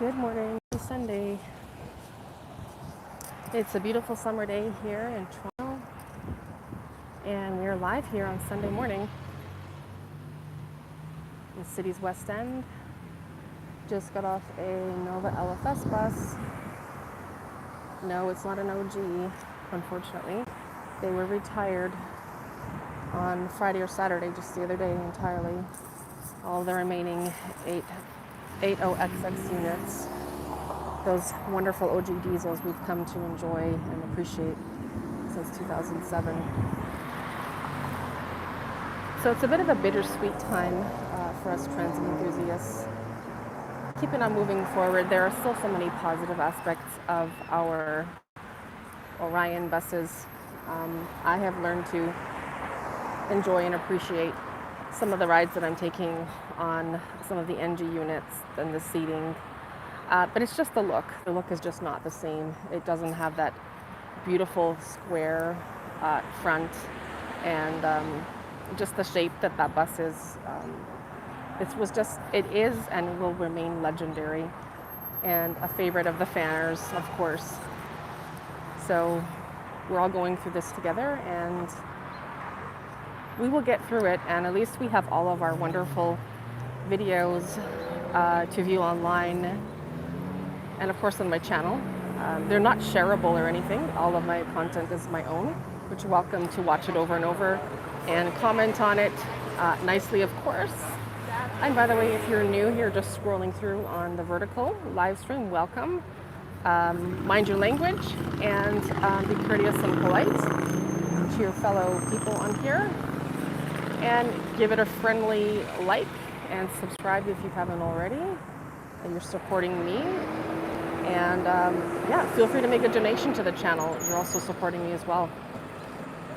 Good morning, Sunday. It's a beautiful summer day here in Toronto, and we're live here on Sunday morning in the city's West End. Just got off a Nova LFS bus. No, it's not an OG, unfortunately. They were retired on Friday or Saturday, just the other day entirely. All the remaining 80XX units. Those wonderful OG diesels we've come to enjoy and appreciate since 2007. So it's a bit of a bittersweet time for us transit enthusiasts. Keeping on moving forward, there are still so many positive aspects of our Orion buses. I have learned to enjoy and appreciate some of the rides that I'm taking on some of the NG units and the seating. But it's just the look. The look is just not the same. It doesn't have that beautiful square front and just the shape that bus is. It is and will remain legendary and a favorite of the fanners, of course. So we're all going through this together and we will get through it, and at least we have all of our wonderful videos to view online and of course on my channel. They're not shareable or anything. All of my content is my own, but you're welcome to watch it over and over and comment on it nicely, of course. And by the way, if you're new here, just scrolling through on the vertical live stream, welcome. Mind your language and be courteous and polite to your fellow people on here. And give it a friendly like and subscribe if you haven't already. And you're supporting me. And yeah, feel free to make a donation to the channel. You're also supporting me as well.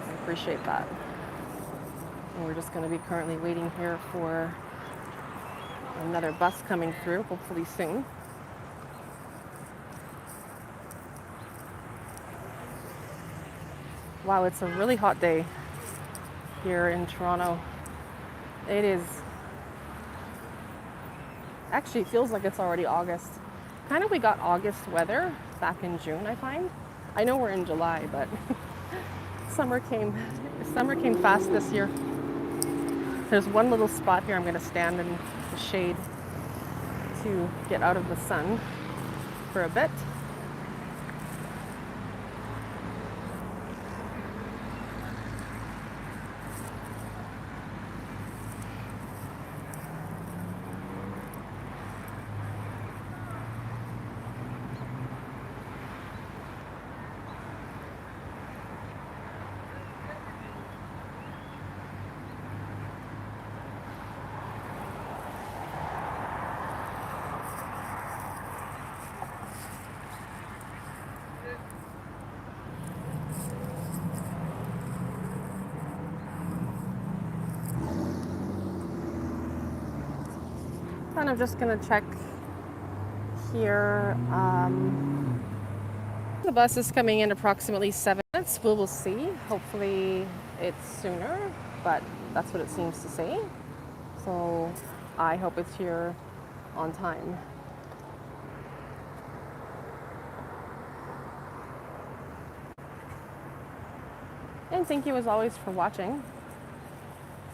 I appreciate that. And we're just going to be currently waiting here for another bus coming through, hopefully soon. Wow, it's a really hot day here in Toronto. It is. Actually, it feels like it's already August. Kind of we got August weather back in June, I find. I know we're in July, but summer came fast this year. There's one little spot here I'm going to stand in the shade to get out of the sun for a bit. And I'm just going to check here. The bus is coming in approximately 7 minutes. We will see. Hopefully it's sooner, but that's what it seems to say. So I hope it's here on time. And thank you as always for watching.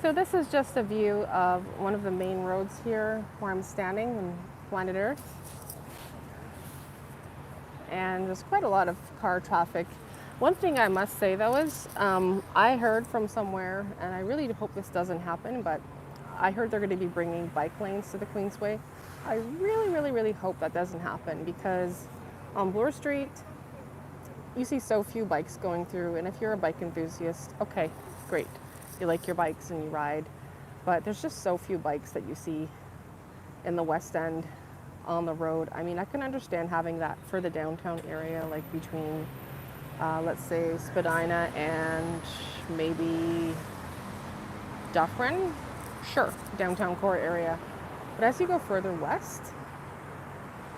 So this is just a view of one of the main roads here where I'm standing on planet Earth. And there's quite a lot of car traffic. One thing I must say though is I heard from somewhere, and I really hope this doesn't happen, but I heard they're going to be bringing bike lanes to the Queensway. I really hope that doesn't happen, because on Bloor Street you see so few bikes going through, and if you're a bike enthusiast, okay, great. You like your bikes and you ride, but there's just so few bikes that you see in the West End on the road. I mean, I can understand having that for the downtown area, like between let's say Spadina and maybe Dufferin, sure, downtown core area. But as you go further west,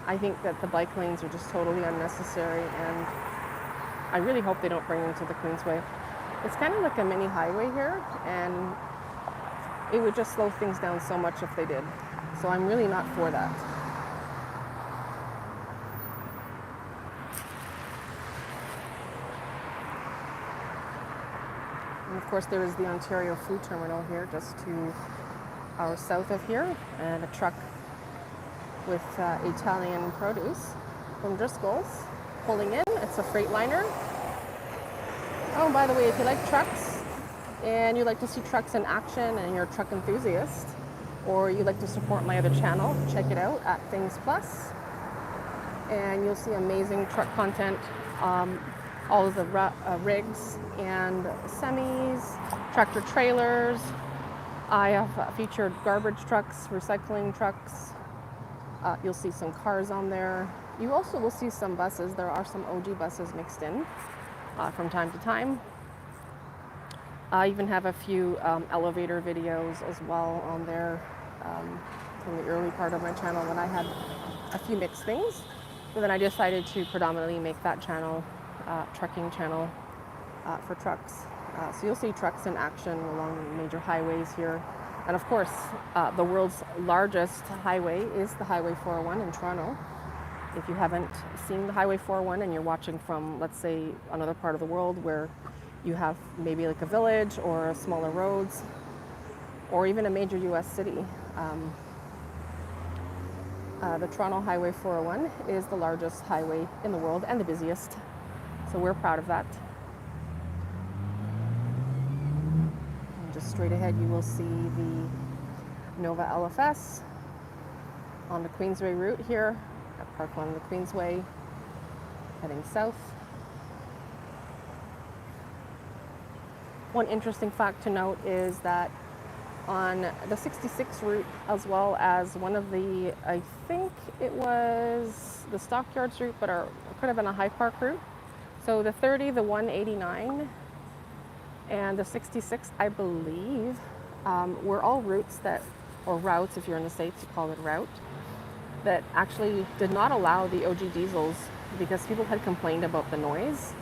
I think that the bike lanes are just totally unnecessary, and I really hope they don't bring them to the Queensway. It's kind of like a mini highway here, and it would just slow things down so much if they did. So I'm really not for that. of course, there is the Ontario Food Terminal here, just to our south of here, and a truck with Italian produce from Driscoll's pulling in. It's a Freightliner. Oh, by the way, if you like trucks and you like to see trucks in action and you're a truck enthusiast, or you like to support my other channel, check it out at Things Plus, and you'll see amazing truck content, all of the rigs and semis, tractor trailers. I have featured garbage trucks, recycling trucks. You'll see some cars on there. You also will see some buses. There are some OG buses mixed in from time to time. I even have a few elevator videos as well on there from the early part of my channel when I had a few mixed things. But then I decided to predominantly make that channel, trucking channel for trucks. So you'll see trucks in action along major highways here. And of course, the world's largest highway is the Highway 401 in Toronto. If you haven't seen the Highway 401 and you're watching from, let's say, another part of the world where you have maybe like a village or smaller roads, or even a major US city, the Toronto Highway 401 is the largest highway in the world and the busiest. So we're proud of that. And just straight ahead, you will see the Nova LFS on the Queensway route here at Park 1 of the Queensway, heading south. One interesting fact to note is that on the 66 route, as well as one of the, I think it was the Stockyards route, but it could have been a High Park route. So the 30, the 189, and the 66, I believe, were all routes that, or routes, if you're in the States, you call it route, that actually did not allow the OG diesels because people had complained about the noise.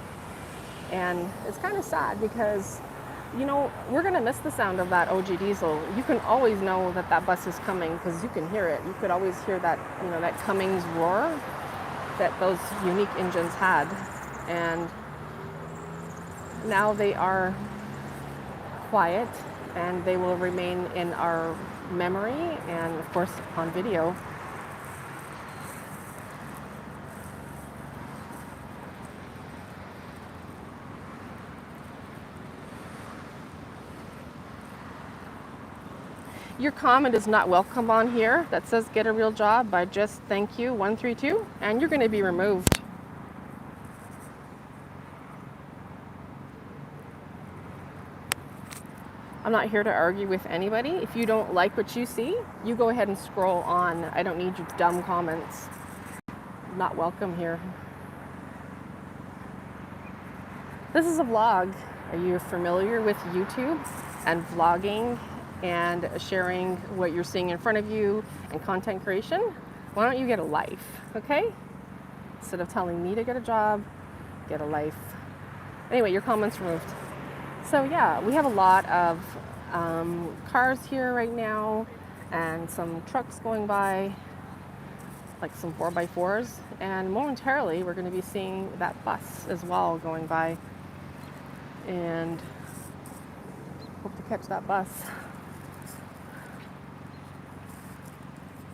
And it's kind of sad because, you know, we're going to miss the sound of that OG diesel. You can always know that that bus is coming because you can hear it. You could always hear that, you know, that Cummins roar that those unique engines had. And now they are quiet and they will remain in our memory and, of course, on video. Your comment is not welcome on here. That says get a real job by just thank you 132, and you're going to be removed. I'm not here to argue with anybody. If you don't like what you see, you go ahead and scroll on. I don't need your dumb comments. Not welcome here. This is a vlog. Are you familiar with YouTube and vlogging and sharing what you're seeing in front of you and content creation? Why don't you get a life, okay? Instead of telling me to get a job, get a life. Anyway, your comment's removed. So yeah, we have a lot of cars here right now and some trucks going by, like some 4x4s. And momentarily, we're gonna be seeing that bus as well going by. And hope to catch that bus.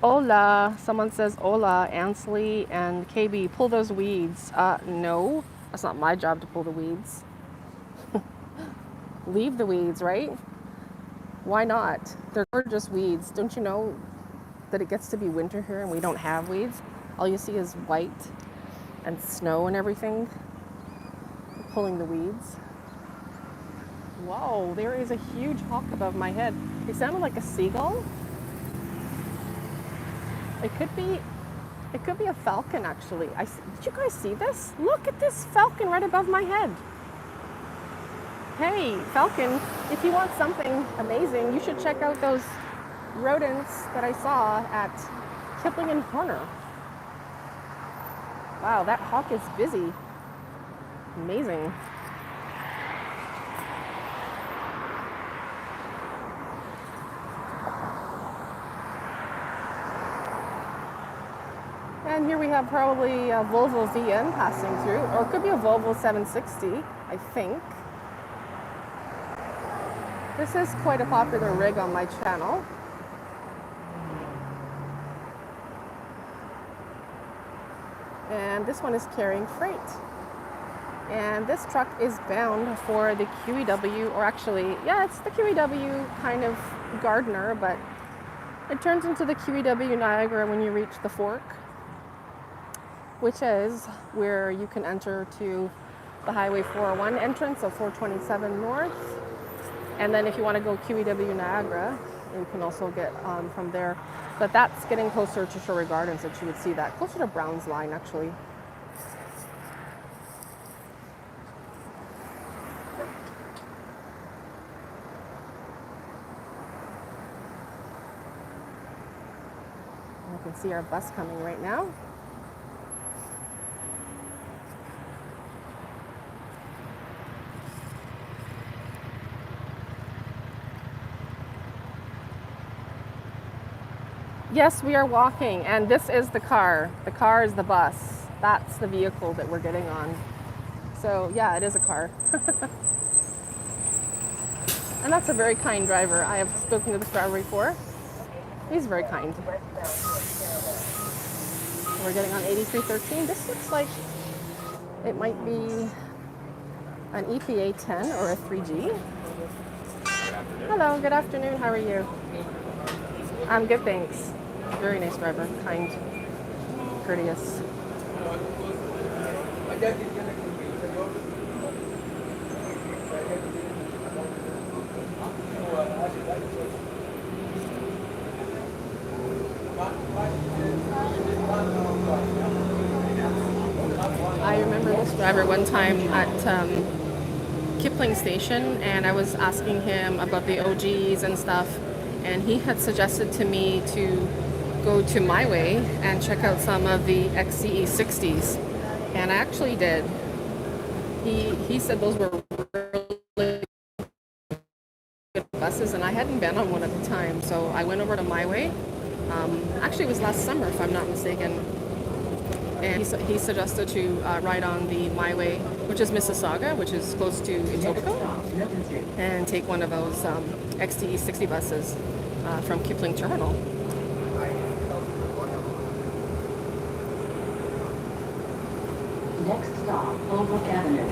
Hola, someone says hola, Ansley and KB, pull those weeds. No, that's not my job to pull the weeds. Leave the weeds, right? Why not? They're gorgeous weeds. Don't you know that it gets to be winter here and we don't have weeds? All you see is white and snow and everything. Pulling the weeds. Whoa, there is a huge hawk above my head. It sounded like a seagull. It could be a falcon, actually. Did you guys see this? Look at this falcon right above my head. Hey, falcon, if you want something amazing, you should check out those rodents that I saw at Kipling and Horner. Wow, that hawk is busy. Amazing. And here we have probably a Volvo VN passing through, or it could be a Volvo 760, I think. This is quite a popular rig on my channel. And this one is carrying freight. And this truck is bound for the QEW, or actually, yeah, it's the QEW kind of Gardner, but it turns into the QEW Niagara when you reach the fork, which is where you can enter to the Highway 401 entrance of 427 North. And then if you want to go QEW Niagara, you can also get from there. But that's getting closer to Sherway Gardens that you would see that. Closer to Brown's Line, actually. You can see our bus coming right now. Yes, we are walking, and this is the car. The car is the bus. That's the vehicle that we're getting on. So yeah, it is a car. And that's a very kind driver. I have spoken to this driver before. He's very kind. We're getting on 8313. This looks like it might be an EPA 10 or a 3G. Hello, good afternoon. How are you? I'm good, thanks. Very nice driver, kind, courteous. I remember this driver one time at Kipling Station, and I was asking him about the OGs and stuff, and he had suggested to me to go to My Way and check out some of the XCE 60s, and I actually did. He said those were really good buses, and I hadn't been on one at the time, so I went over to My Way. Actually, it was last summer, if I'm not mistaken. And he suggested to ride on the My Way, which is Mississauga, which is close to Etobicoke, and take one of those XTE 60 buses from Kipling Terminal. Next stop, Holbrook Avenue.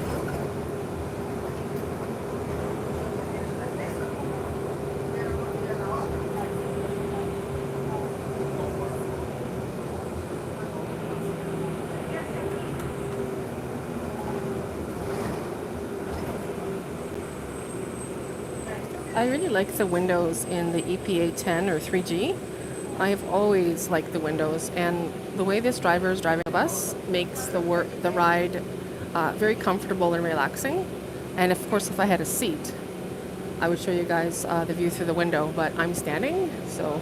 I really like the windows in the EPA 10 or 3G. I have always liked the windows, and the way this driver is driving the bus makes the ride very comfortable and relaxing. And of course, if I had a seat, I would show you guys the view through the window, but I'm standing, so.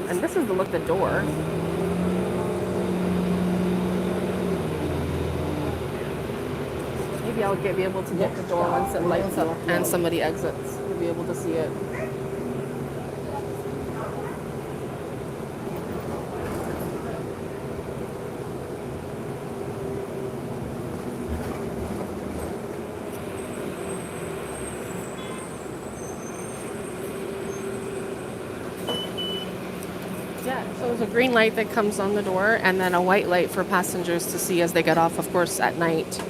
And this is the look at the door. Maybe I'll be able to get the door once it lights up and somebody exits. You'll be able to see it. Yeah, so there's a green light that comes on the door, and then a white light for passengers to see as they get off, of course, at night.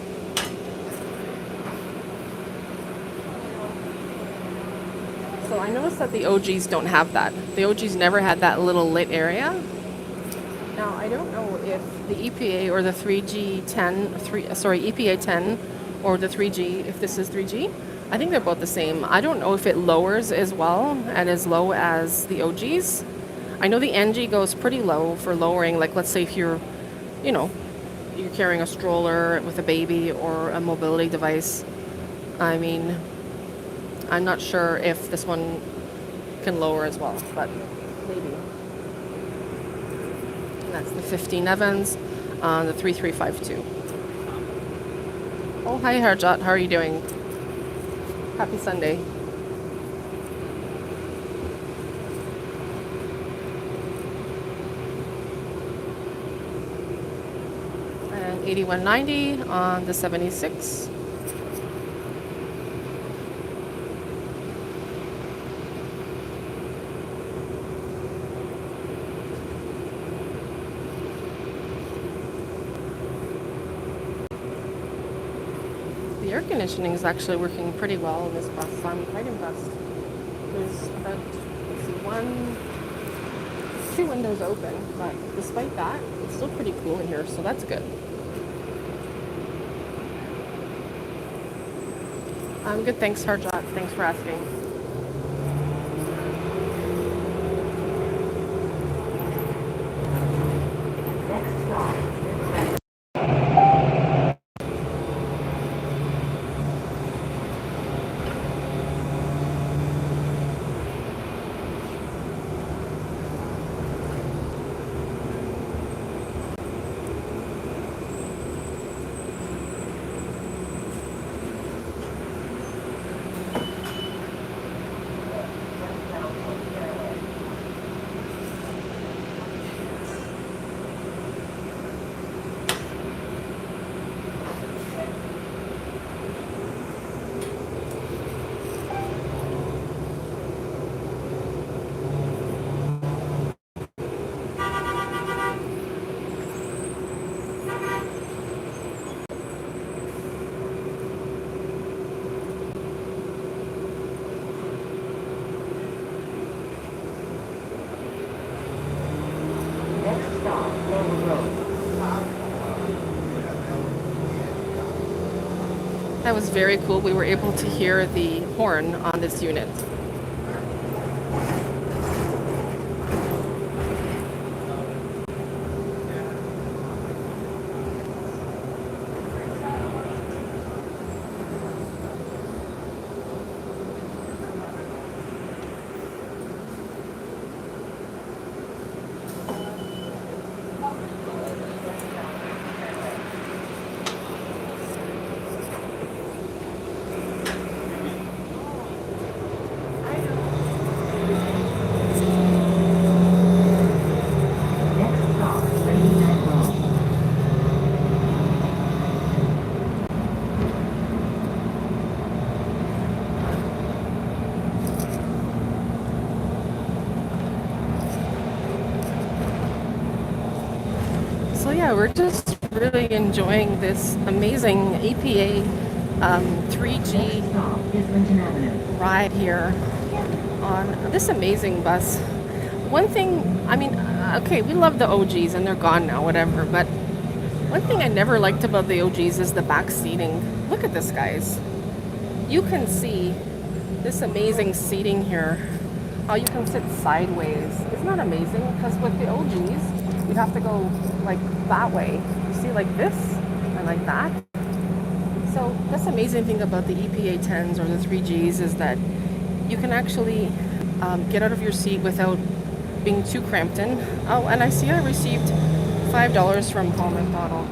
So I noticed that the OGs don't have that. The OGs never had that little lit area. Now, I don't know if the EPA or the 3G EPA 10 or the 3G, if this is 3G, I think they're both the same. I don't know if it lowers as well and as low as the OGs. I know the NG goes pretty low for lowering, like let's say if you're carrying a stroller with a baby or a mobility device. I mean, I'm not sure if this one can lower as well, but maybe. And that's the 15 Evans on the 3352. Oh, hi Harjot, how are you doing? Happy Sunday. And 8190 on the 76. air conditioning is actually working pretty well in this bus, so I'm quite impressed. There's about, let's see, two windows open, but despite that, it's still pretty cool in here, so that's good. I'm good, thanks, Harjot. Thanks for asking. Next stop is next stop, Lower Road. That was very cool. We were able to hear the horn on this unit. Next stop, Greenland Road. So yeah, we're just really enjoying this amazing EPA 3G Next stop is Linton Avenue. ride here on this amazing bus. One thing, I mean, okay, we love the OGs and they're gone now, whatever, but one thing I never liked about the OGs is the back seating. Look at this, guys. You can see this amazing seating here. How you can sit sideways. Isn't that amazing? Because with the OGs, you have to go like that way. You see, like this and like that. So that's the amazing thing about the EPA 10s or the 3Gs is that you can actually get out of your seat without being too cramped in. Oh, and I see I received $5 from Paul McDonald.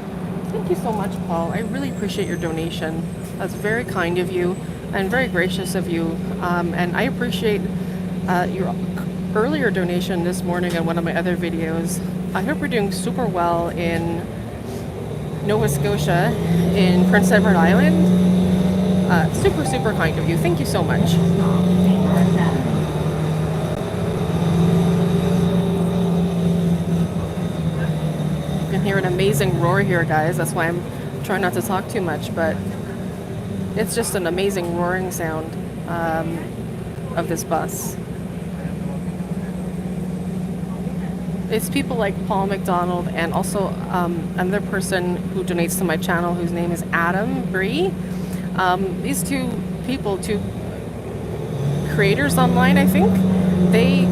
Thank you so much, Paul. I really appreciate your donation. That's very kind of you and very gracious of you. And I appreciate your earlier donation this morning on one of my other videos. I hope you're doing super well in Nova Scotia, in Prince Edward Island. Super, super kind of you. Thank you so much. Next stop, Forest Avenue. You can hear an amazing roar here, guys. That's why I'm trying not to talk too much, but it's just an amazing roaring sound of this bus. It's people like Paul McDonald and also another person who donates to my channel whose name is Adam Bree. These two people, two creators online, I think, they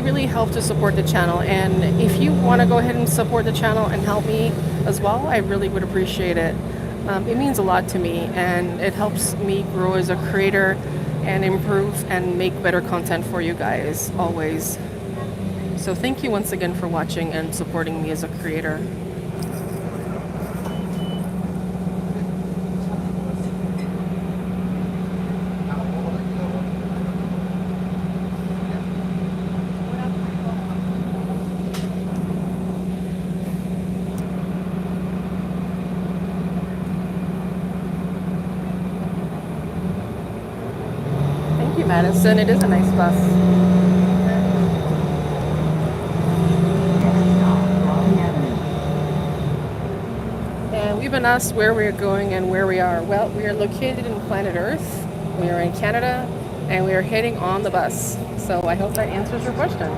really help to support the channel. And if you want to go ahead and support the channel and help me as well, I really would appreciate it. It means a lot to me and it helps me grow as a creator and improve and make better content for you guys always. So thank you once again for watching and supporting me as a creator. Thank you, Madison. It is a nice bus. us where we're going and where we are. Well, we are located in planet Earth. We are in Canada, and we are heading on the bus. So I hope that answers your question.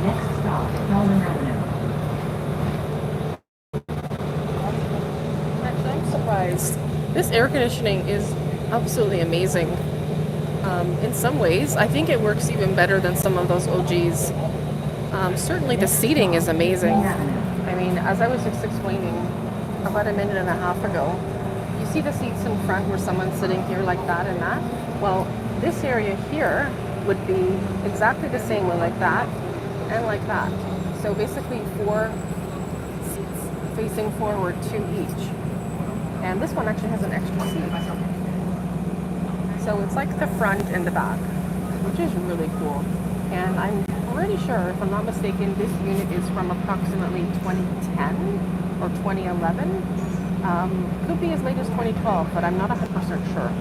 Next stop, Melbourne Avenue. Actually, I'm surprised. This air conditioning is absolutely amazing. In some ways, I think it works even better than some of those OGs. Certainly the seating is amazing. I mean, as I was just explaining about a minute and a half ago, you see the seats in front where someone's sitting here like that and that? Well, this area here would be exactly the same way, like that and like that. So basically 4 seats facing forward, 2 each. And this one actually has an extra seat. So it's like the front and the back, which is really cool. And I'm pretty sure, if I'm not mistaken, this unit is from approximately 2010 or 2011. Could be as late as 2012, but I'm not 100% sure.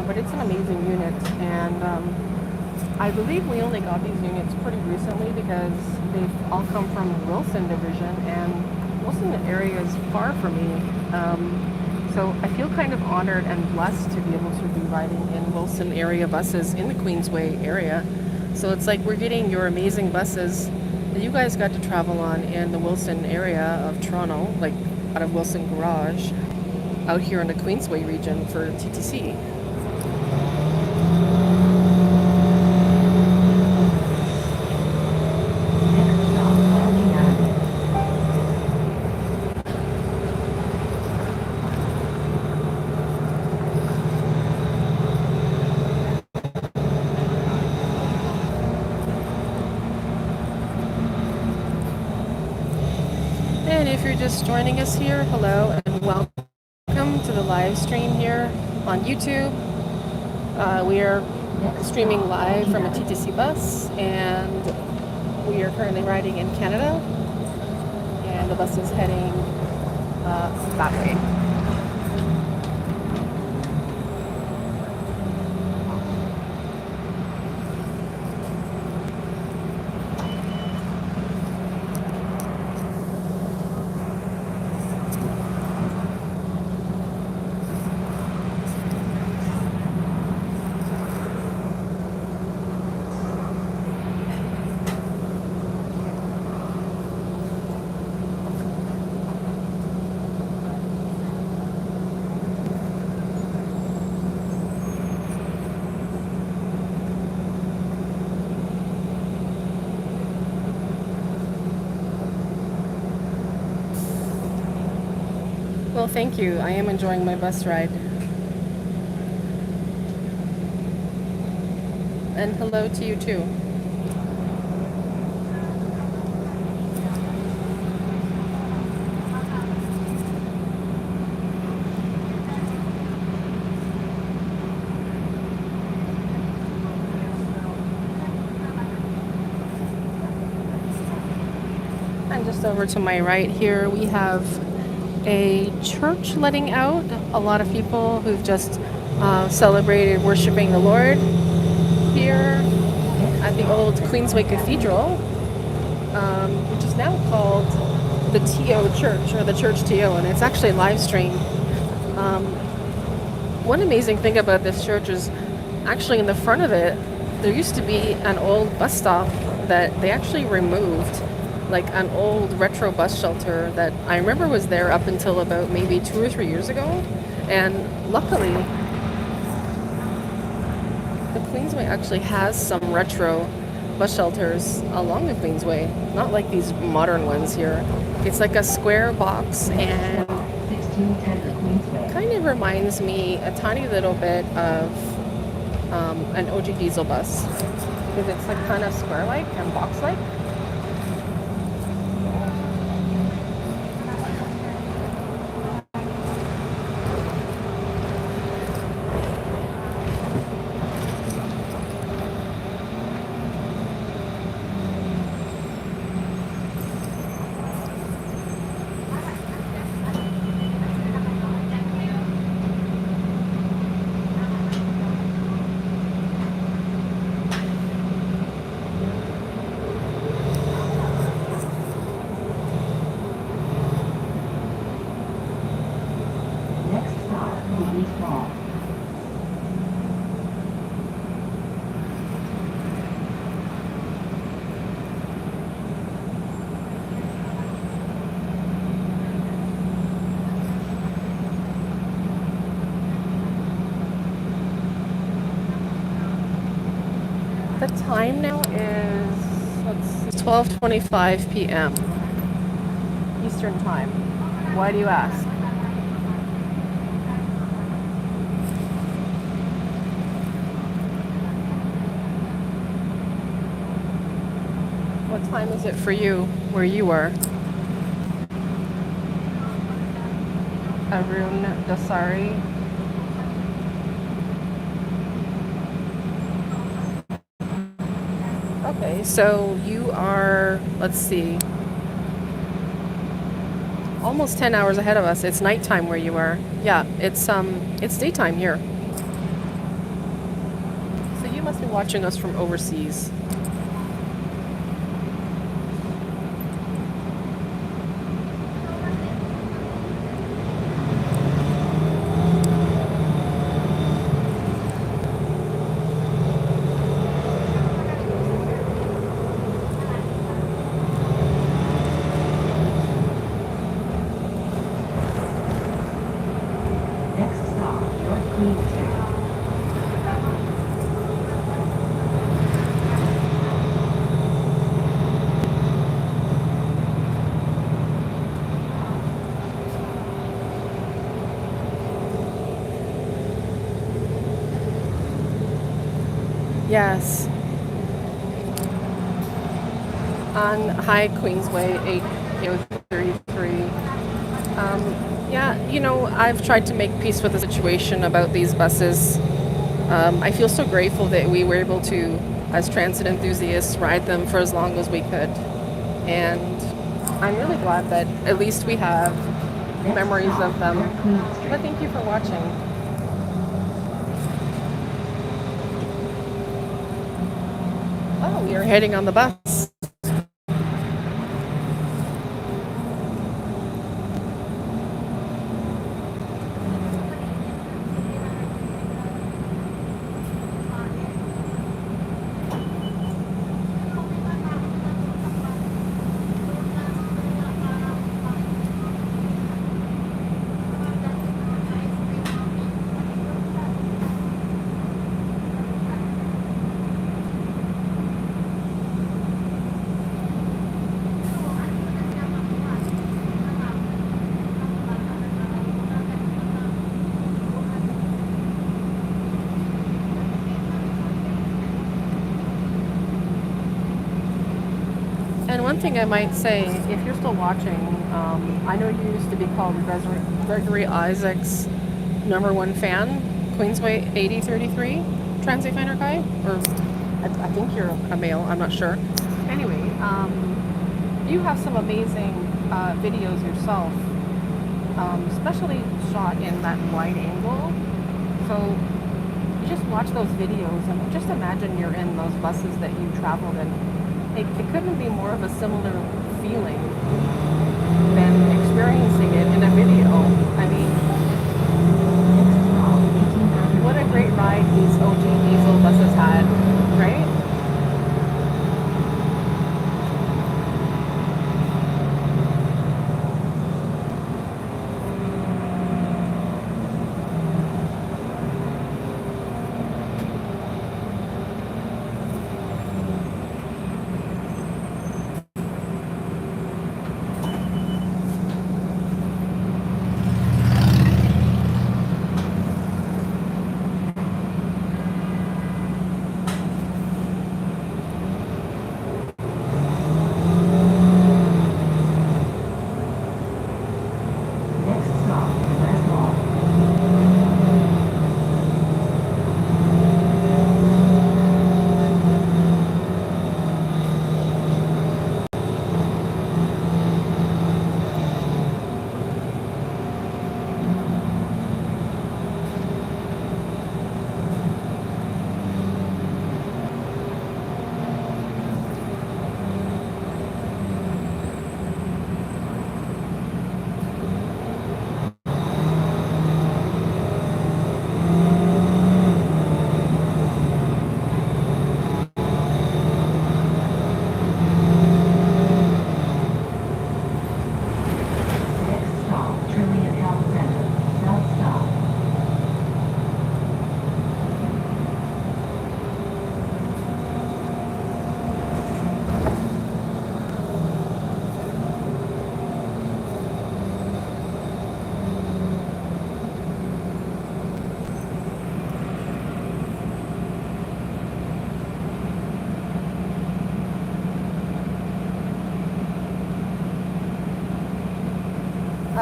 But it's an amazing unit, and I believe we only got these units pretty recently because they've all come from Wilson Division, and Wilson area is far from me. So I feel kind of honored and blessed to be able to be riding in Wilson area buses in the Queensway area. So it's like we're getting your amazing buses that you guys got to travel on in the Wilson area of Toronto, like out of Wilson Garage, out here in the Queensway region for TTC. Next stop, Harding Avenue. And if you're just joining us here, hello and welcome to the live stream here on YouTube. We are streaming live from a TTC bus, and we are currently riding in Canada, and the bus is heading that way. Well, thank you. I am enjoying my bus ride. And hello to you too. And just over to my right here, we have a church letting out. A lot of people who've just celebrated worshiping the Lord here at the old Queensway Cathedral, which is now called the TO Church, or the Church TO, and it's actually live streamed. One amazing thing about this church is actually in the front of it, there used to be an old bus stop that they actually removed, like an old retro bus shelter that I remember was there up until about maybe 2 or 3 years ago. And luckily, the Queensway actually has some retro bus shelters along the Queensway, not like these modern ones here. It's like a square box, and 1610 Queensway. kind of reminds me a tiny little bit of an OG diesel bus, because it's like kind of square-like and box-like. to East Wall. The time now is 12:25 p.m. Eastern Time. Why do you ask? What time is it for you where you are? Arun Dasari. Okay, so you are, let's see, almost 10 hours ahead of us. It's nighttime where you are. Yeah, it's daytime here. So you must be watching us from overseas. Next stop, North Queen Street. Yes. On High Queensway 8033. Yeah, you know, I've tried to make peace with the situation about these buses. I feel so grateful that we were able to, as transit enthusiasts, ride them for as long as we could. And I'm really glad that at least we have memories of them. But thank you for watching. Oh, you're heading on the bus. And one thing I might say, if you're still watching, I know you used to be called Gregory Isaac's #1 fan, Queensway 8033, Transit Finder guy, or I think you're a male, I'm not sure. Anyway, you have some amazing videos yourself, especially shot in that wide angle. So you just watch those videos and just imagine you're in those buses that you traveled in. It couldn't be more of a similar feeling than experiencing it in a video. I mean, what a great ride these OG diesel buses had, right?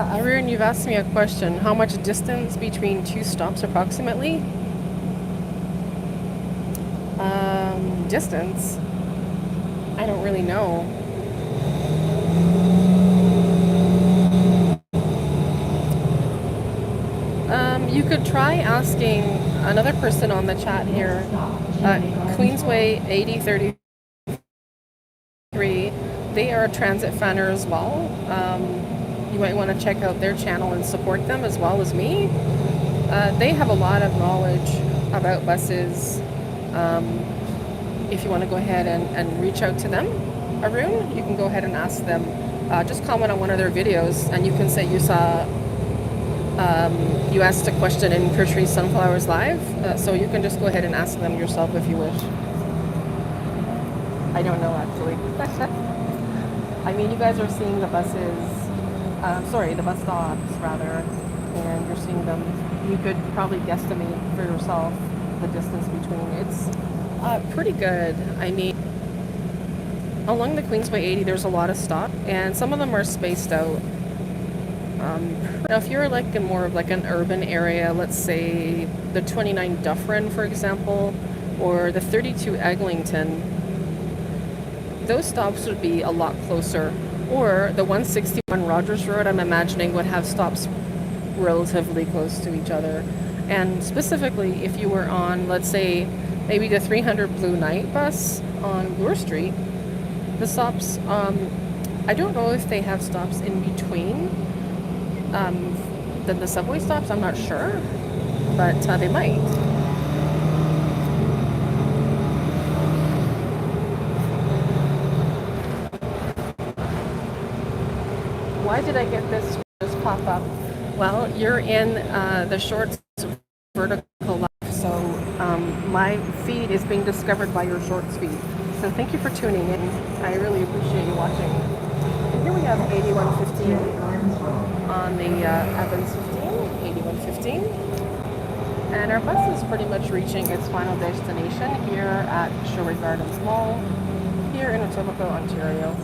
Arun, you've asked me a question. How much distance between two stops approximately? Distance? I don't really know. You could try asking another person on the chat here. Queensway 8033. They are a transit fanner as well. You might want to check out their channel and support them as well as me. They have a lot of knowledge about buses. If you want to go ahead and reach out to them, Arun, you can go ahead and ask them. Just comment on one of their videos and you can say you saw, you asked a question in Patrece Sunflowers Live. So you can just go ahead and ask them yourself if you wish. I don't know actually. I mean, you guys are seeing the buses, the bus stops rather, and you're seeing them. You could probably guesstimate for yourself the distance between. It's pretty good. I mean, along the Queensway 80, there's a lot of stops, and some of them are spaced out. Now, if you're like in more of like an urban area, let's say the 29 Dufferin, for example, or the 32 Eglinton, those stops would be a lot closer. Or the 161 Rogers Road, I'm imagining, would have stops relatively close to each other. And specifically, if you were on, let's say, maybe the 300 Blue Knight bus on Bloor Street, the stops, I don't know if they have stops in between the subway stops, I'm not sure, but they might. Why did I get this just pop up? Well, you're in the shorts vertical live, so my feed is being discovered by your shorts feed. So thank you for tuning in. I really appreciate you watching. And here we have 8115 on the Evans 15, 8115. And our bus is pretty much reaching its final destination here at Sherway Gardens Mall, here in Etobicoke, Ontario.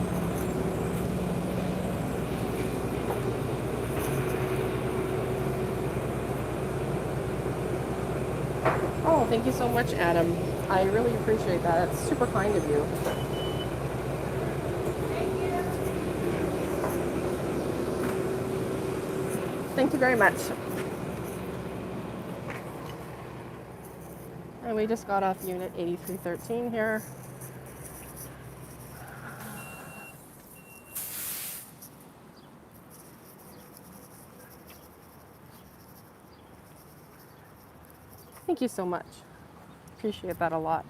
Oh, thank you so much, Adam. I really appreciate that. That's super kind of you. Thank you very much. And we just got off unit 8313 here. Thank you so much. Appreciate that a lot.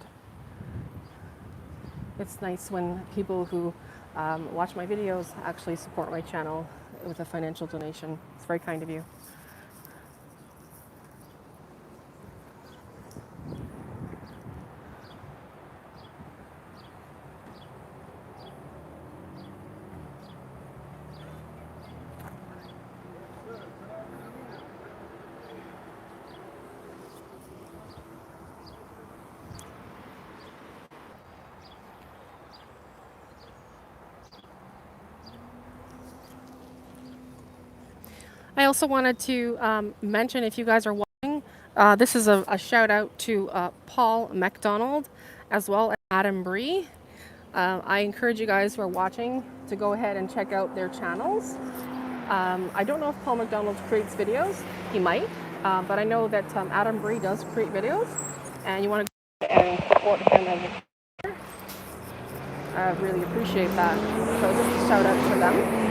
It's nice when people who watch my videos actually support my channel with a financial donation. It's very kind of you. I also wanted to mention, if you guys are watching, this is a shout out to Paul McDonald as well as Adam Bree. I encourage you guys who are watching to go ahead and check out their channels. I don't know if Paul McDonald creates videos. He might, but I know that Adam Bree does create videos, and you want to go ahead and support him. I really appreciate that. So just a shout out to them.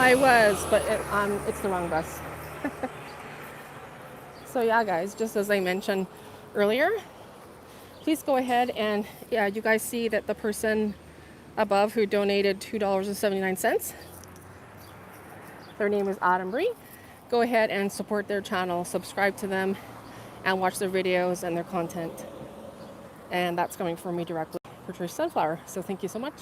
I was, but it's the wrong bus. So yeah, guys, just as I mentioned earlier, please go ahead and, yeah, you guys see that the person above who donated $2.79, their name is Adam Bree. Go ahead and support their channel, subscribe to them, and watch their videos and their content. And that's coming from me directly, Patrece Sunflower. So thank you so much.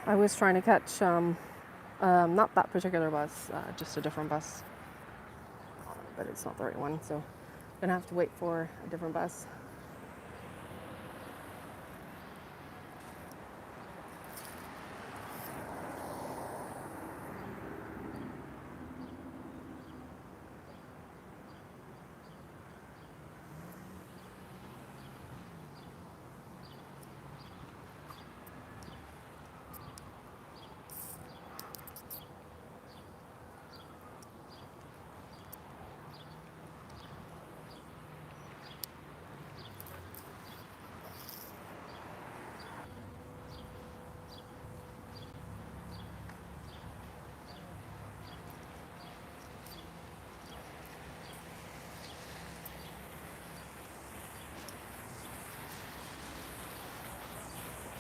I was trying to catch, not that particular bus, just a different bus, but it's not the right one. So I'm gonna have to wait for a different bus.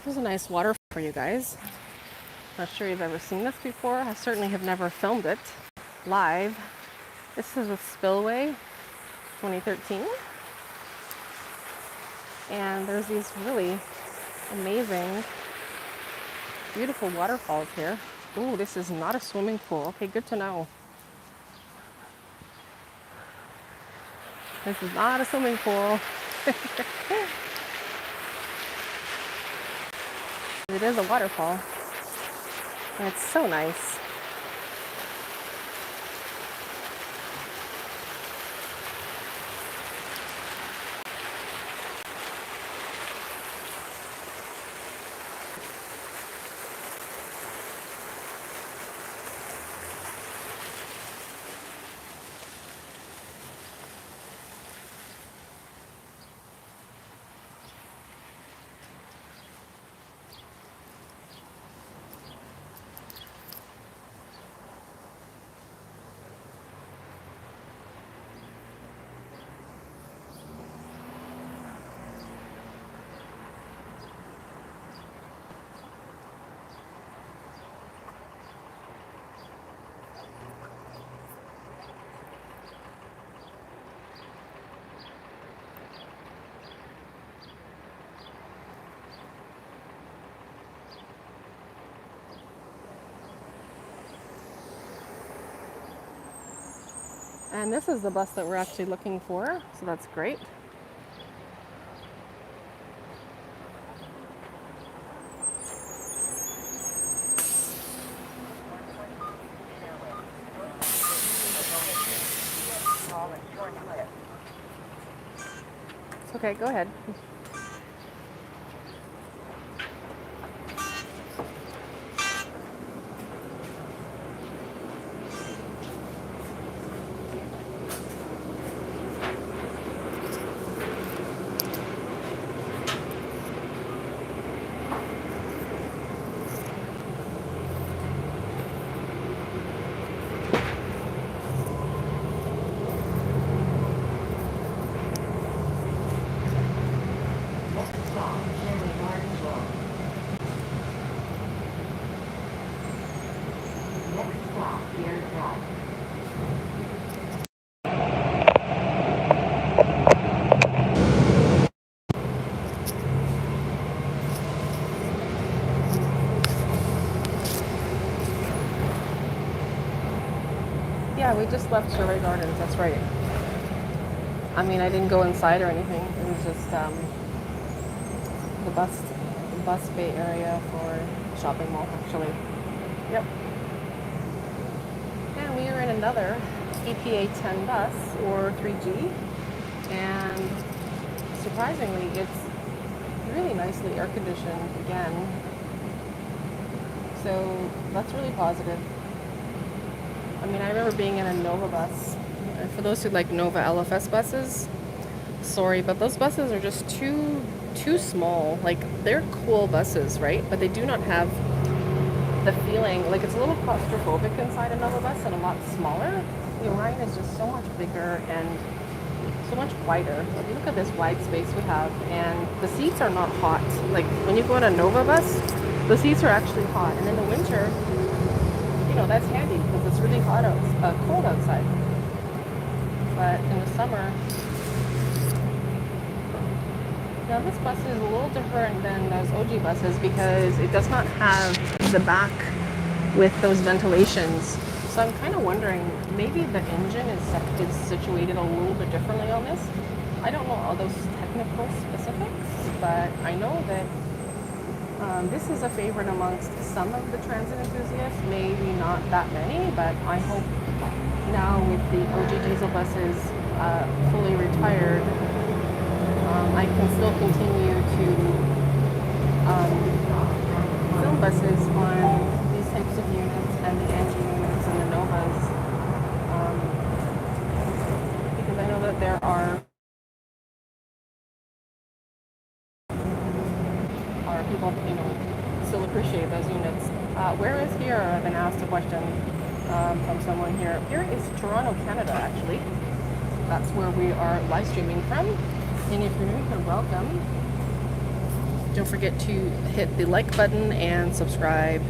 Here's a nice waterfall for you guys. Not sure you've ever seen this before. I certainly have never filmed it live. This is with Spillway 2013. And there's these really amazing, beautiful waterfalls here. Ooh, this is not a swimming pool. Okay, good to know. This is not a swimming pool. It is a waterfall. And it's so nice. And this is the bus that we're actually looking for, so that's great. Okay, go ahead. Yeah, we just left Sherway Gardens, that's right. I mean, I didn't go inside or anything. It was just the bus bay area for shopping mall, actually. Yep. And we are in another EPA 10 bus, or 3G. And surprisingly, it's really nicely air conditioned again. So that's really positive. I mean, I remember being in a Nova bus. For those who like Nova LFS buses, sorry, but those buses are just too too small. Like, they're cool buses, right? But they do not have the feeling, like it's a little claustrophobic inside a Nova bus and a lot smaller. The Orion is just so much bigger and so much wider. If you look at this wide space we have, and the seats are not hot. Like when you go on a Nova bus, the seats are actually hot, and in the winter, you know, that's handy because it's really cold outside. But in the summer, now this bus is a little different than those OG buses because it does not have the back with those ventilations. So I'm kind of wondering, maybe the engine is situated a little bit differently on this. I don't know all those technical specifics, but I know that this is a favorite amongst some of the transit enthusiasts, maybe not that many, but I hope now with the OG diesel buses fully retired, I can still continue to film buses on these types of units and the engine units and the Novas, because I know that there are people, you know, still appreciate those units. Where is here? I've been asked a question from someone here. Here is Toronto, Canada, actually. That's where we are live streaming from. And if you're new here, welcome. Don't forget to hit the like button and subscribe.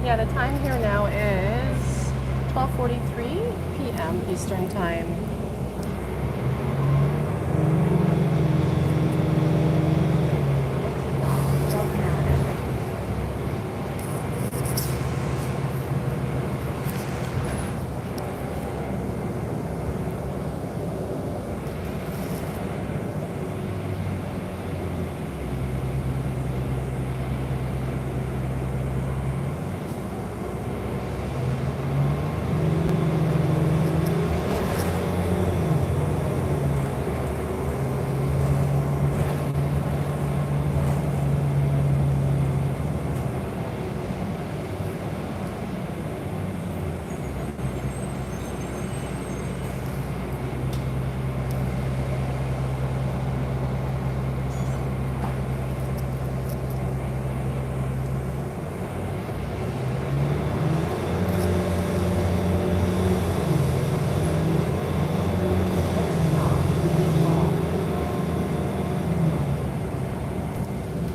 Yeah, the time here now is 12:43 p.m. Eastern Time.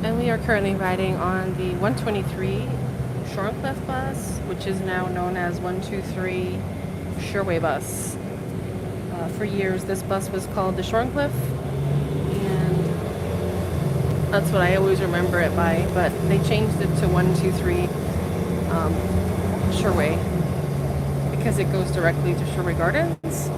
And we are currently riding on the 123 Shorncliffe bus, which is now known as 123 Sherway bus. For years, this bus was called the Shorncliffe, and that's what I always remember it by, but they changed it to 123 Sherway because it goes directly to Sherway Gardens.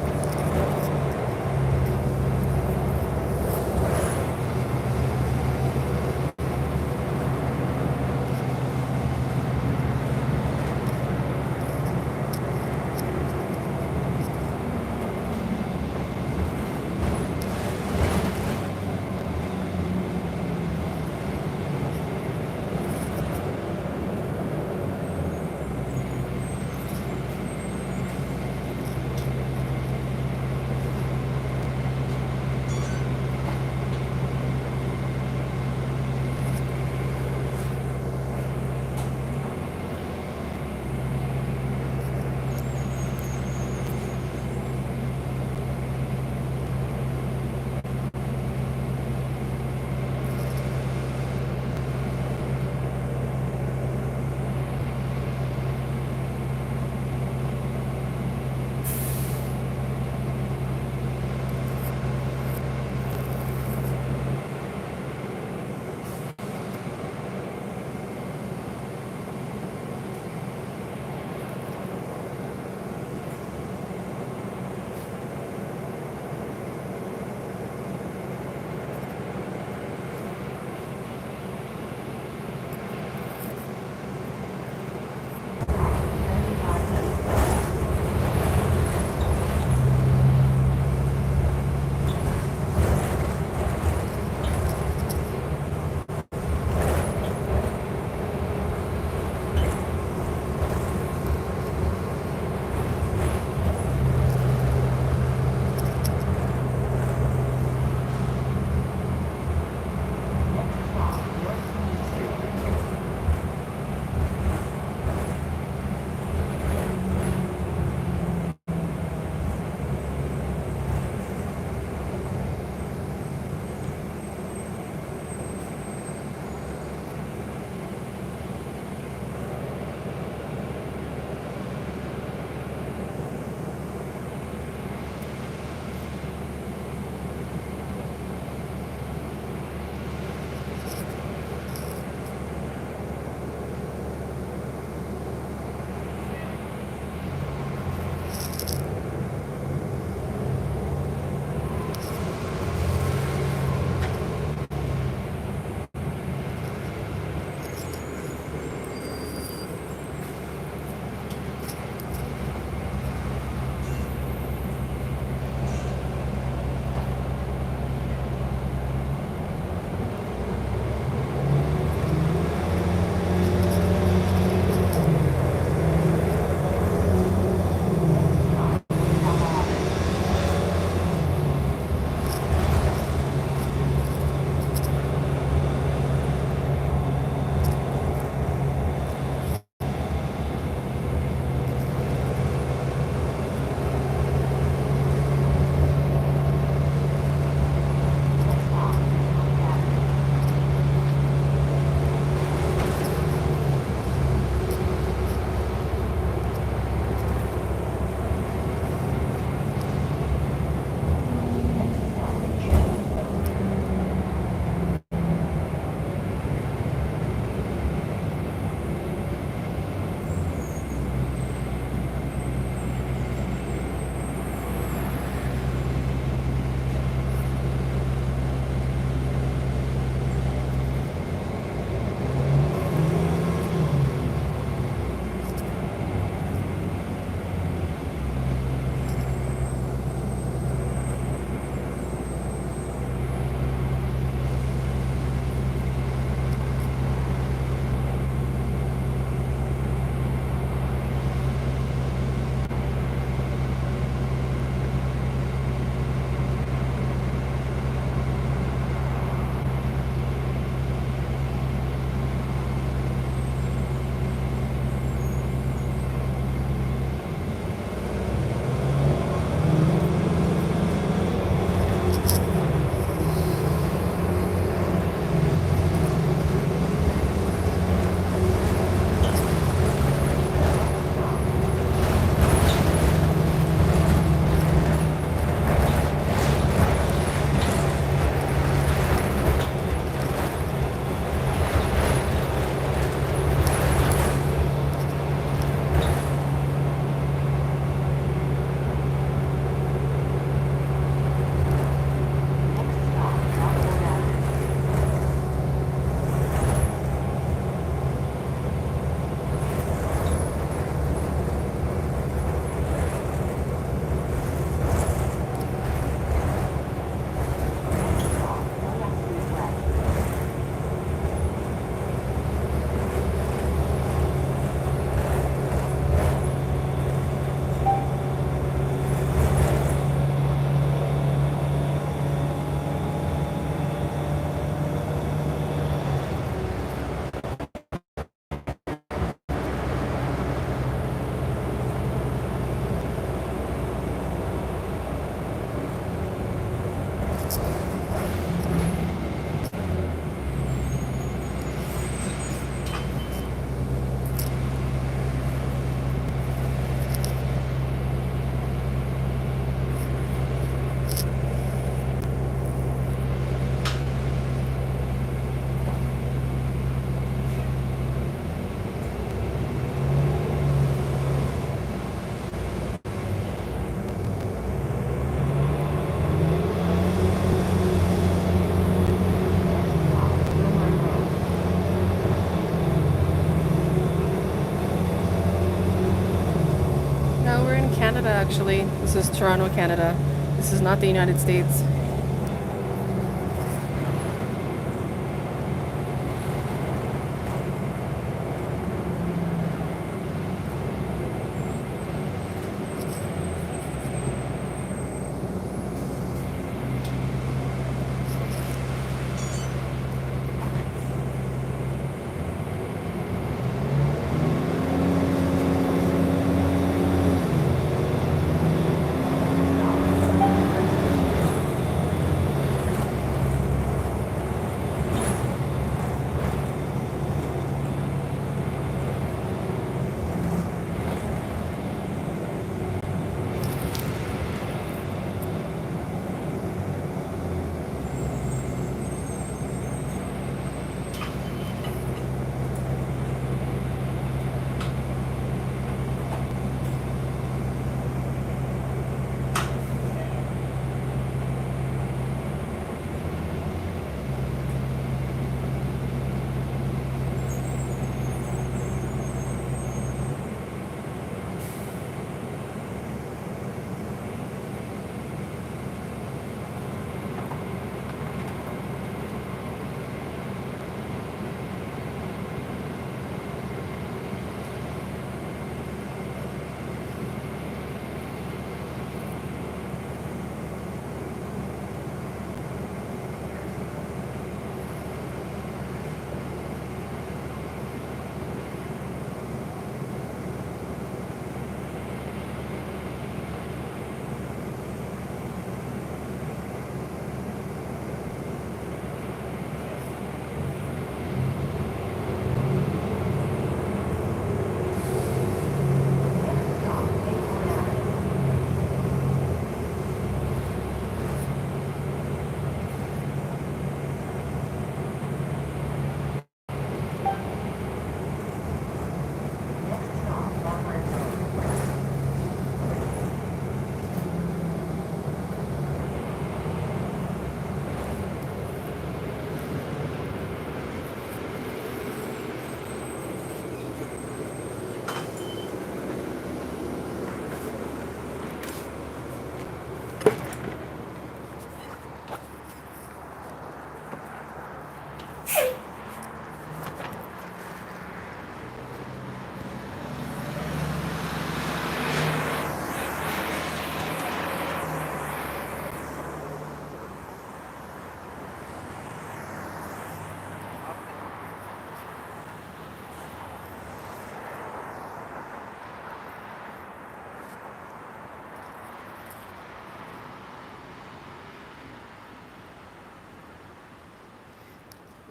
Canada, actually. This is Toronto, Canada. This is not the United States.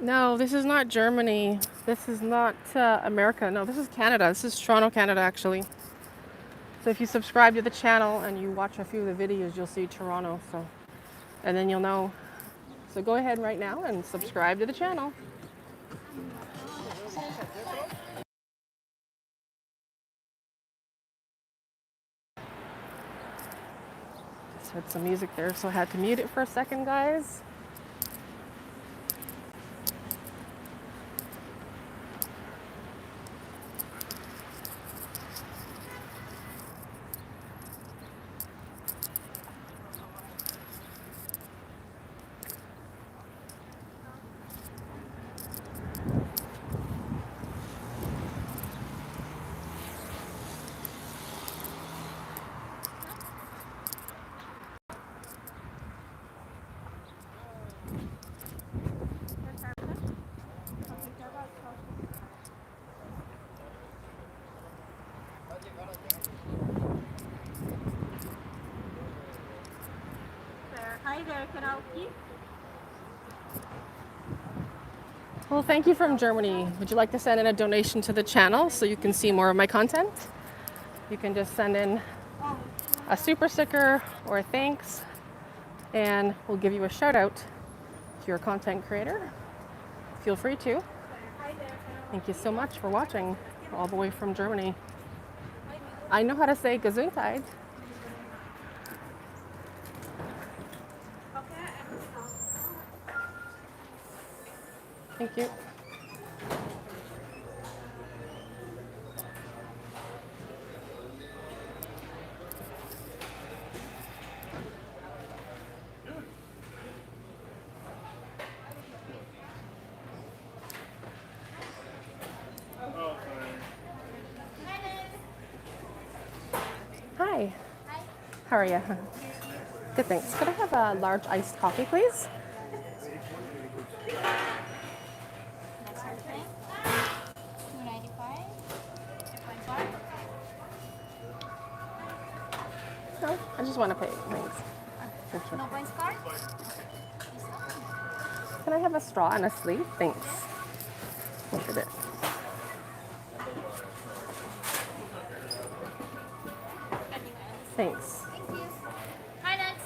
No, this is not Germany. This is not America. No, this is Canada. This is Toronto, Canada, actually. So if you subscribe to the channel and you watch a few of the videos, you'll see Toronto. So, and then you'll know. So go ahead right now and subscribe to the channel. Just heard some music there, so I had to mute it for a second, guys. Hi there, can I help you? Well, thank you from Germany. Would you like to send in a donation to the channel so you can see more of my content? You can just send in a super sticker or a thanks, and we'll give you a shout out if you're a content creator. Feel free to. Thank you so much for watching all the way from Germany. I know how to say Gesundheit. Thank you. How are you? Good, thanks. Could I have a large iced coffee, please? Next one, please. 295. 2.5. No, I just want to pay. Thanks. For sure. No points card? Can I have a straw and a sleeve? Thanks. Look at it. Thanks. Thank you. Hi, next.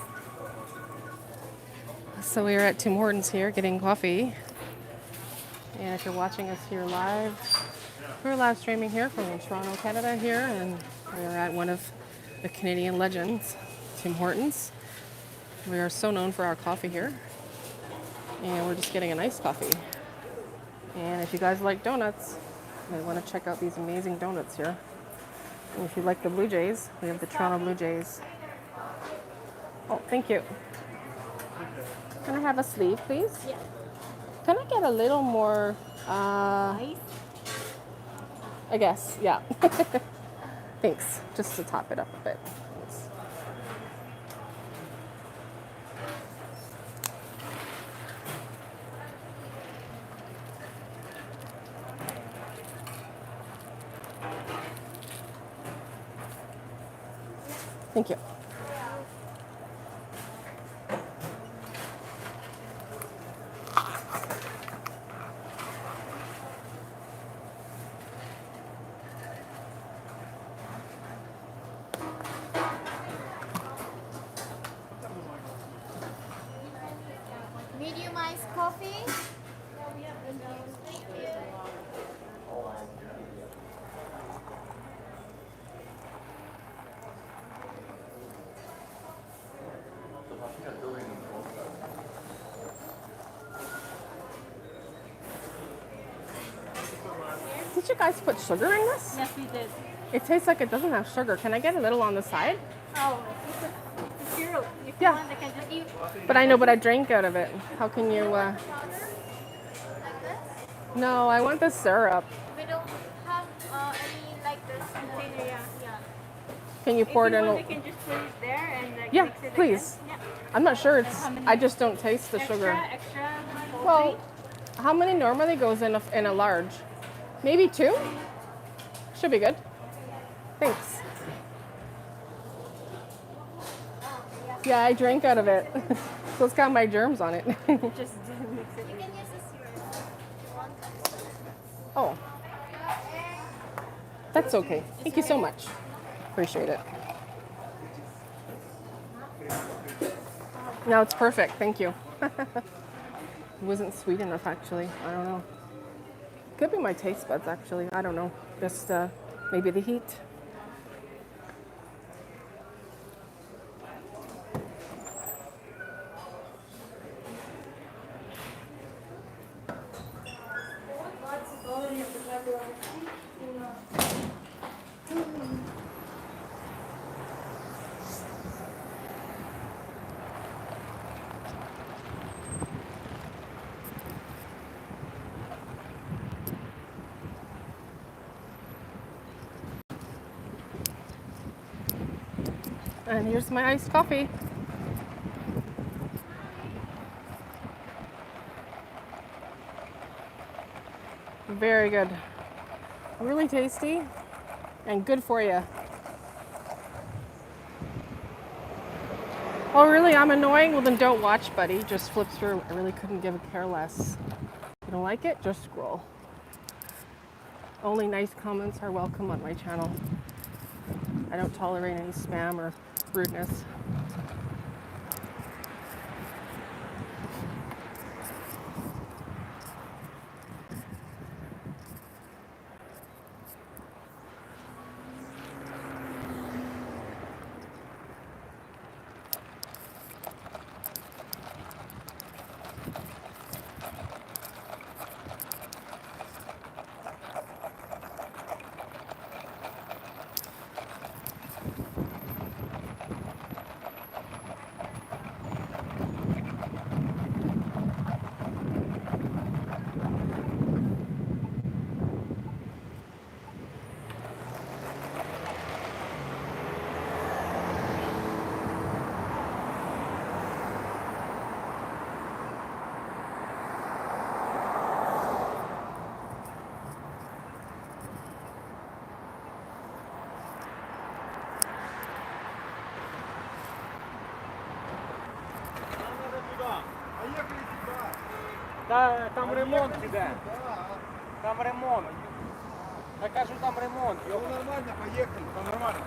So we are at Tim Hortons here getting coffee. And if you're watching us here live, we're live streaming here from Toronto, Canada here, and we're at one of the Canadian legends, Tim Hortons. We are so known for our coffee here. And we're just getting a nice coffee. And if you guys like donuts, you might want to check out these amazing donuts here. And if you like the Blue Jays, we have the Toronto Blue Jays. Oh, thank you. Can I have a sleeve, please? Yeah. Can I get a little more, Ice. I guess, yeah. Thanks, just to top it up a bit. Thanks. Thank you. Medium iced coffee. Thank you. Did you guys put sugar in this? Yes, we did. It tastes like it doesn't have sugar. Can I get a little on the side? Oh, it's a syrup. If you Yeah. want, I can just use But I know, but I drank out of it. How can you, powder like this. No, I want the syrup. We don't have any like this container. Yeah. Can you pour it in? You can just put it there and like Yeah, mix it please. again. I'm not sure. It's. How many? I just don't taste the sugar. Extra. Well, how many normally goes in a large? Maybe 2? Should be good. Thanks. Yeah, I drank out of it. So it's got my germs on it. Just mix it. You can use this syrup if you want. Oh, that's okay. Thank you so much. Appreciate it. No, it's perfect. Thank you. It wasn't sweet enough, actually. I don't know. Could be my taste buds, actually. I don't know. Just maybe the heat. And here's my iced coffee. Very good. Really tasty and good for you. Oh, really? I'm annoying? Well, then don't watch, buddy. Just flip through. I really couldn't give a care less. If you don't like it, just scroll. Only nice comments are welcome on my channel. I don't tolerate any spam or rudeness. Там ремонт іде. Там ремонт. Я кажу, там ремонт. Ну нормально, поехали. Там нормально.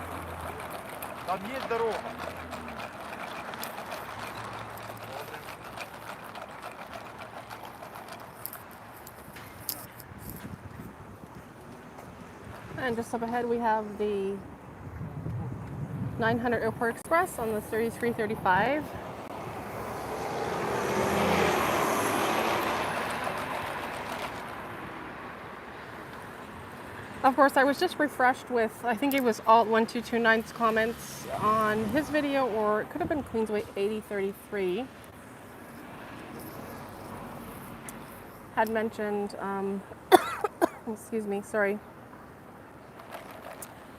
Там є дорога. And just up ahead, we have the 900 Airport Express on the 3335. Of course, I was just refreshed with, I think it was Alt1229's comments on his video, or it could have been Queensway 8033. Had mentioned, excuse me, sorry.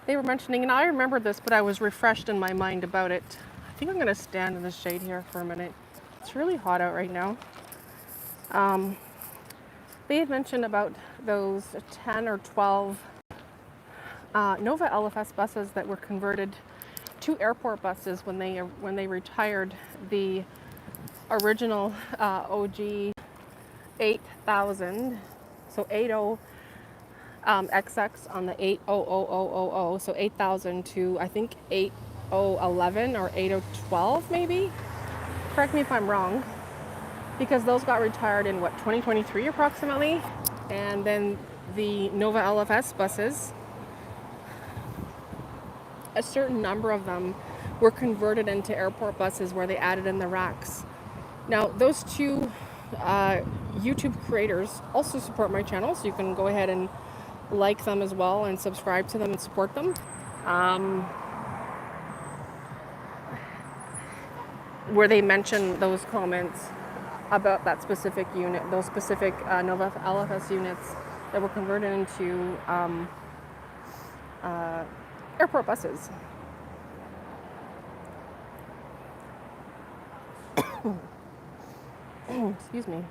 They were mentioning, and I remember this, but I was refreshed in my mind about it. I think I'm going to stand in the shade here for a minute. It's really hot out right now. They had mentioned about those 10 or 12 Nova LFS buses that were converted to airport buses when they retired the original OG 8000, so 80 XX on the 800000, so 8000 to I think 8011 or 8012 maybe. Correct me if I'm wrong, because those got retired in what, 2023 approximately. And then the Nova LFS buses, a certain number of them were converted into airport buses where they added in the racks. Now those two YouTube creators also support my channel, so you can go ahead and like them as well and subscribe to them and support them. Where they mention those comments about that specific unit, those specific Nova LFS units that were converted into airport buses. Excuse me.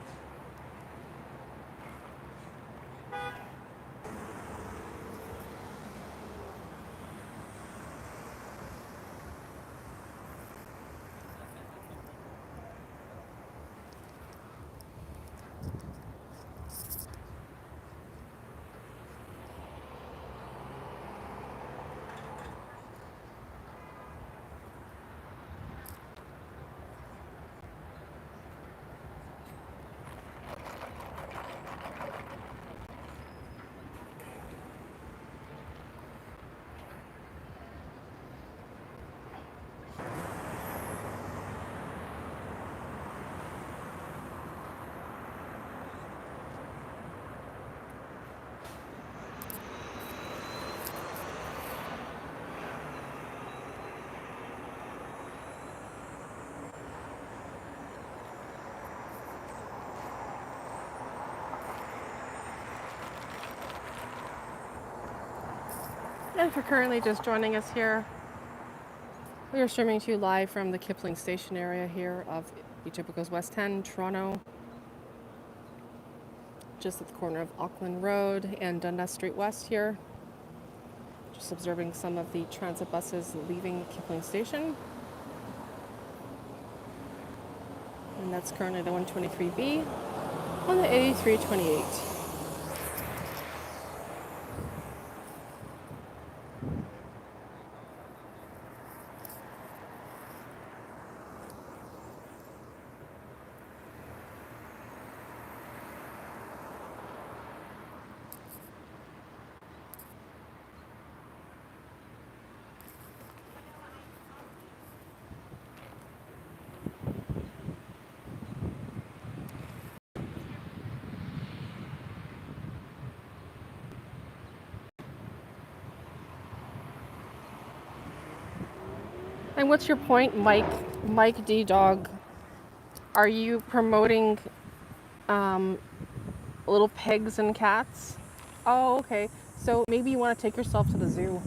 And if you're currently just joining us here, we are streaming to you live from the Kipling Station area here of Etobicoke's West 10, Toronto, just at the corner of Auckland Road and Dundas Street West here. Just observing some of the transit buses leaving Kipling Station. And that's currently the 123B on the 8328. And what's your point, Mike D Dog? Are you promoting little pigs and cats? Oh, okay. So maybe you want to take yourself to the zoo.